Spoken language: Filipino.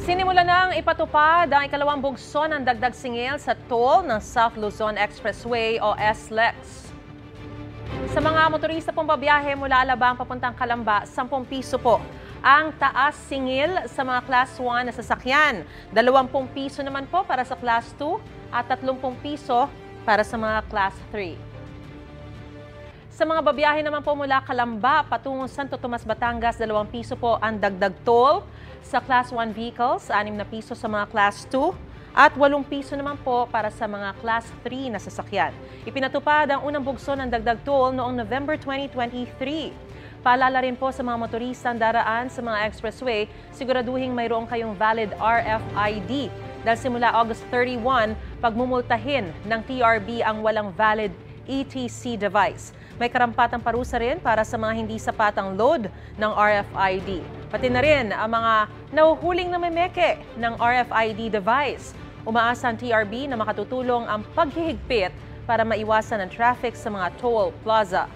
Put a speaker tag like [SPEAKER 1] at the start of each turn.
[SPEAKER 1] Sinimula nang ipatupad ang ikalawang bugso ng dagdag singil sa toll ng South Luzon Expressway o SLEX. Sa mga motorista pong babiyahe mula Alabang papuntang Calamba, 10 piso po ang taas singil sa mga Class 1 na sasakyan. 20 piso naman po para sa Class 2 at 30 piso para sa mga Class 3. Sa mga babiyahe naman po mula Calamba patungong Santo Tomas, Batangas, 2 piso po ang dagdag toll sa Class 1 vehicles, 6 na piso sa mga Class 2 at 8 piso naman po para sa mga Class 3 na sasakyan. Ipinatupad ang unang bugso ng dagdag toll noong November 2023. Paalala rin po sa mga motorista ang daraan sa mga expressway, siguraduhin mayroon kayong valid RFID dahil simula August 31, pagmumultahin ng TRB ang walang valid ETC device. May karampatang parusa rin para sa mga hindi sapatang load ng RFID. Pati na rin ang mga nahuhuling na memeke ng RFID device. Umaasa ang TRB na makatutulong ang paghihigpit para maiwasan ang traffic sa mga toll plaza.